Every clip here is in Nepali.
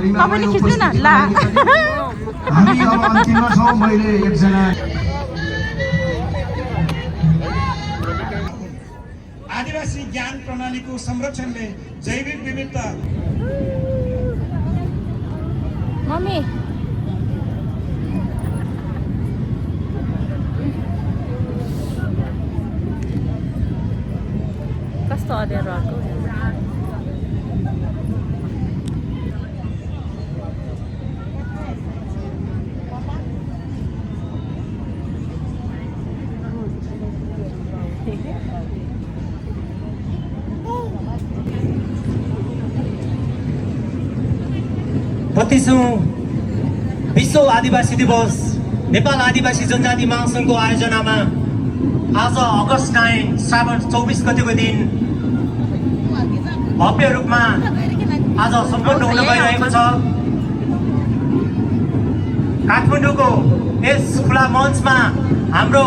तपाईले खिच्नु न ल हामी अब अन्तिममा छौं। मैले एकजना आदिवासी ज्ञान प्रणालीको संरक्षणले जैविक विविधता मम्मी कस्तो अँध्यारो आएको बत्तीसौं विश्व आदिवासी दिवस नेपाल आदिवासी जनजाति महासङ्घको आयोजनामा आज अगस्त 9 श्रावण 24 गतेको दिन भव्य रूपमा आज सम्पन्न हुन गइरहेको छ। काठमाडौँको यस खुला मञ्चमा हाम्रो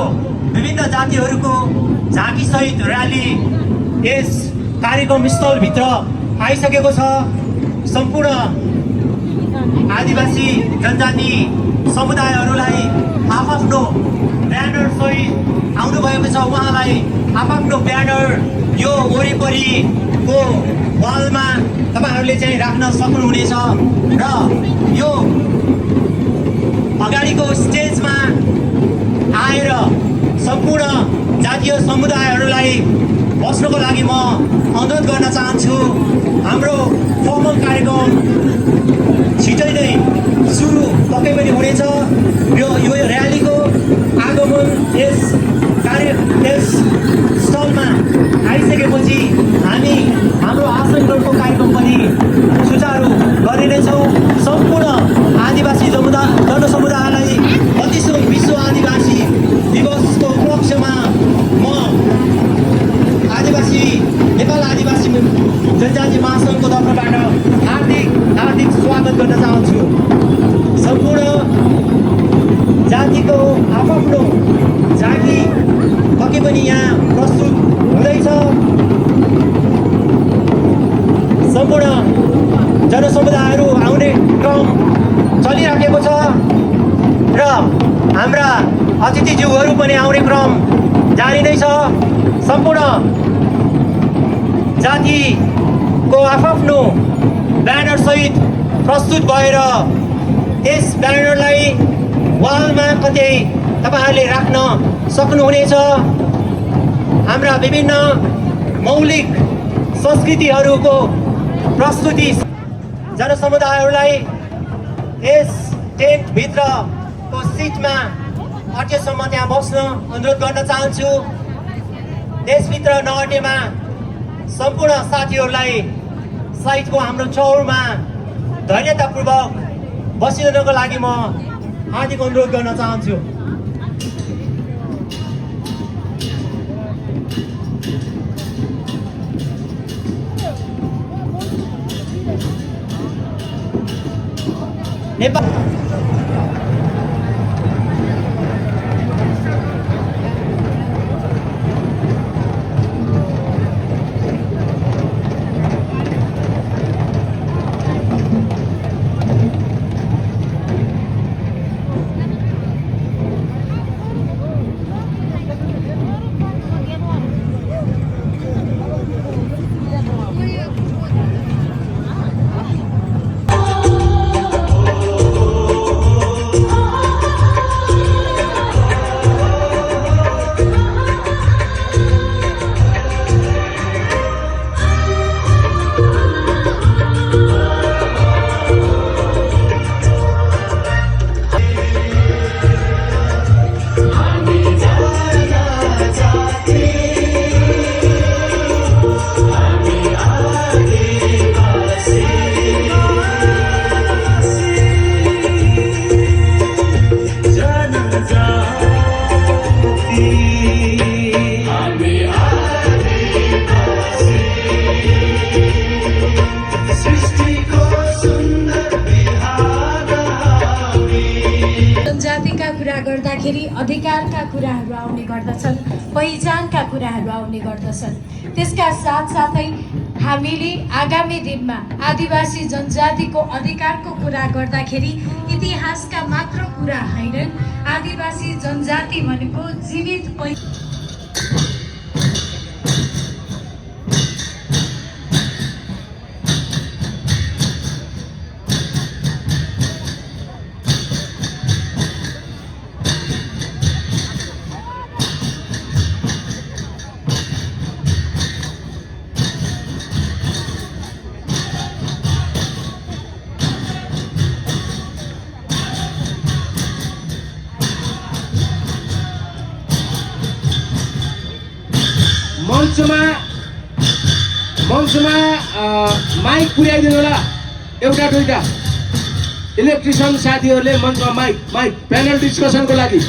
विभिन्न जातिहरूको झाँकी सहित र्याली यस कार्यक्रम स्थलभित्र आइसकेको छ। सम्पूर्ण आदिवासी जनजाति समुदायहरूलाई आफ्नो ब्यानर सहित आउनु भएको छ। उहाँलाई आफ्नो ब्यानर यो वरिपरिको वालमा तपाईहरूले चाहिँ राख्न सक्नुहुनेछ र यो अगाडिको स्टेजमा आएर सम्पूर्ण जातीय समुदायहरूलाई बस्नको लागि म अनुरोध गर्न चाहन्छु। हाम्रो फर्मल कार्यक्रम छिटै नै सुरु पक्कै पनि हुनेछ। यो र्यालीको आगमन यस स्थलमा आइसकेपछि हामी हाम्रो आसन ग्रहणको कार्यक्रम पनि सुचारू गरिनेछौँ। सम्पूर्ण आदिवासी जनसमुदायलाई 32औं विश्व आदिवासी दिवसको उपलक्ष्यमा म नेपाल आदिवासी जनजाति महासङ्घको तर्फबाट हार्दिक स्वागत गर्न चाहन्छु। सम्पूर्ण जातिको आफ्नो झाँकी पक्कै पनि यहाँ प्रस्तुत हुँदैछ। सम्पूर्ण जनसमुदायहरू आउने क्रम चलिराखेको छ र हाम्रा अतिथिज्यूहरू पनि आउने क्रम जारी नै छ। सम्पूर्ण जातिको आफ्नो ब्यानर सहित प्रस्तुत भएर यस ब्यानरलाई वालमा कतै तपाईहरूले राख्न सक्नुहुनेछ। हाम्रा विभिन्न मौलिक संस्कृतिहरूको प्रस्तुति जनसमुदायहरूलाई यस टेन्टभित्रको सिटमा अझैसम्म त्यहाँ बस्न अनुरोध गर्न चाहन्छु। देशभित्र नअटेमा सम्पूर्ण साथीहरूलाई साइटको हाम्रो चौरमा धैर्यतापूर्वक बसिरहनको लागि म हार्दिक अनुरोध गर्न चाहन्छु। नेपाल गर्दाखेरि अधिकारका कुराहरू आउने गर्दछन्, पहिचानका कुराहरू आउने गर्दछन्। त्यसका साथसाथै हामीले आगामी दिनमा आदिवासी जनजातिको अधिकारको कुरा गर्दाखेरि इतिहासका मात्र कुरा हैनन्, आदिवासी जनजाति भनेको जीवित मञ्चमा माइक पुर्याइदिनु होला, एउटा दुईटा इलेक्ट्रिसियन साथीहरूले मञ्चमा माइक प्यानल डिस्कसनको लागि।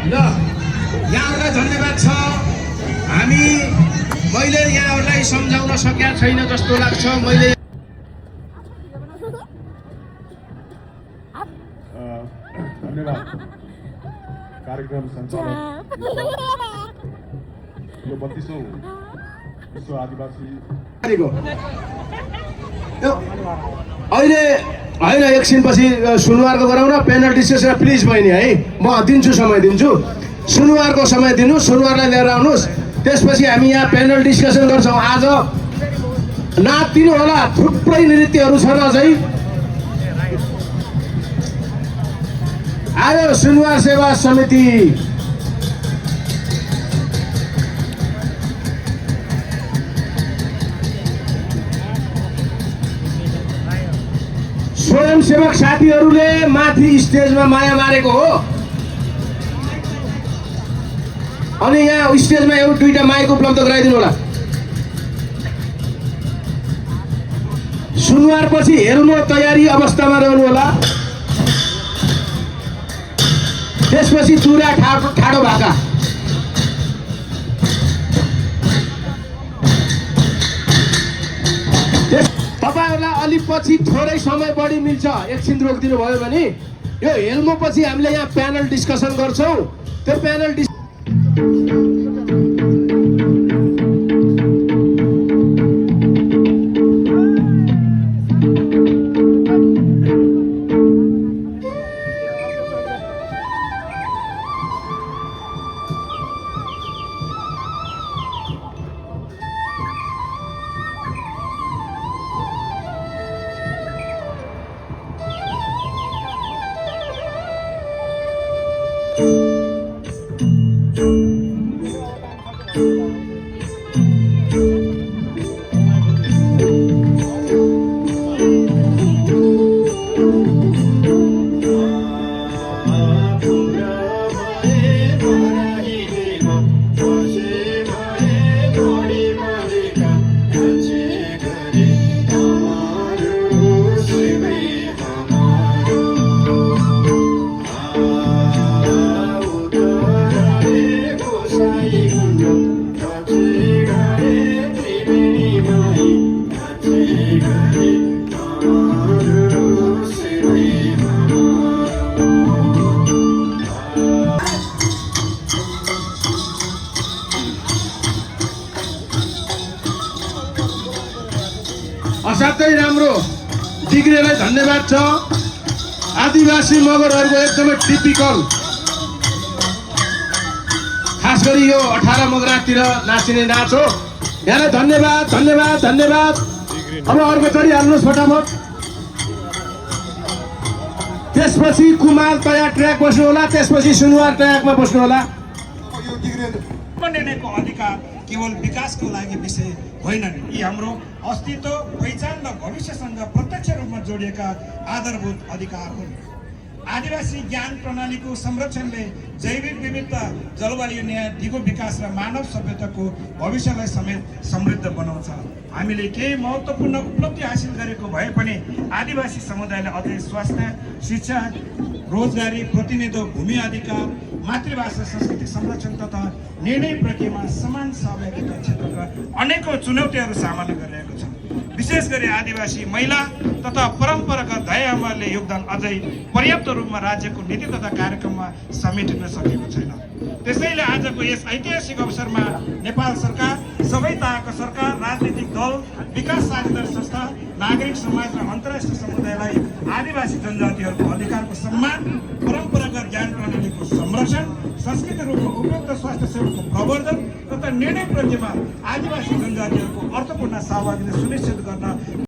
ल यहाँहरूलाई धन्यवाद छ। मैले यहाँहरूलाई सम्झाउन सकेका छैन जस्तो लाग्छ। मैले धन्यवाद कार्यक्रम सञ्चालक यो 32औं विश्व आदिवासी अहिले होइन, एकछिनपछि सुनवारको गराउन प्यानल डिस्कसन प्लिज बहिनी है, म दिन्छु, समय दिन्छु। सुनवारको समय दिनु, सुनवारलाई लिएर आउनुहोस्, त्यसपछि हामी यहाँ प्यानल डिस्कसन गर्छौँ। आज नाचिदिनु होला, थुप्रै नृत्यहरू छन् अझै। आयो सुनवार सेवा समिति, स्वयंसेवक साथीहरूले माथि स्टेजमा माया मारेको हो, अनि यहाँ स्टेजमा एउटा दुईटा माइक उपलब्ध गराइदिनु होला। सुनवार पछि हेर्नु तयारी अवस्थामा रहनु होला। त्यसपछि चुरा ठाडो भाका। तपाईँहरूलाई अलिक पछि थोरै समय बढी मिल्छ, एकछिन रोकिदिनु भयो भने। यो हेल्मो पछि हामीले यहाँ प्यानल डिस्कसन गर्छौँ। त्यो प्यानल असाध्यै राम्रो डिग्रीलाई धन्यवाद छ। आदिवासी मगरहरूको एकदमै टिपिकल, खास गरी यो 18 मगरातिर नाचिने नाच हो। यहाँलाई धन्यवाद धन्यवाद धन्यवाद। अब अर्को चढिहाल्नुहोस् फटाफट। त्यसपछि कुमाल तयार ट्र्याक बस्नु होला, त्यसपछि सुनवार ट्र्याकमा बस्नु होला। निर्णयको अधिकार केवल विकासको लागि विषय होइनन्, यी हाम्रो अस्तित्व, पहिचान र भविष्यसँग प्रत्यक्ष रूपमा जोडिएका आधारभूत अधिकार हुन्। आदिवासी ज्ञान प्रणालीको संरक्षणले जैविक विविधता, जलवायु न्याय, दिगो विकास र मानव सभ्यताको भविष्यलाई समेत समृद्ध बनाउँछ। हामीले केही महत्त्वपूर्ण उपलब्धि हासिल गरेको भए पनि आदिवासी समुदायले अझै स्वास्थ्य, शिक्षा, रोजगारी, प्रतिनिधित्व, भूमि अधिकार, मातृभाषा संस्कृति संरक्षण तथा निर्णय प्रक्रियामा समान सहभागिता क्षेत्रका अनेकौं चुनौतीहरू सामना गरिरहेको छ। विशेष गरी आदिवासी महिला तथा परम्परागत दायामाले योगदान अझै पर्याप्त रूपमा राज्यको नीति तथा कार्यक्रममा समेटिन सकेको छैन। त्यसैले आजको यस ऐतिहासिक अवसरमा नेपाल सरकार, सबै तहका सरकार, राजनीतिक दल, विकास साझेदार संस्था, नागरिक समाज र अन्तर्राष्ट्रिय समुदायलाई आदिवासी जनजातिहरूको अधिकारको सम्मान, परम्परागत ज्ञान प्रणालीको संरक्षण, संस्कृति रूपमा उपयुक्त स्वास्थ्य सेवाको प्रवर्धन तथा निर्णय प्रक्रियामा आदिवासी जनजातिहरूको अर्थपूर्ण सहभागिता सुनिश्चित गर्न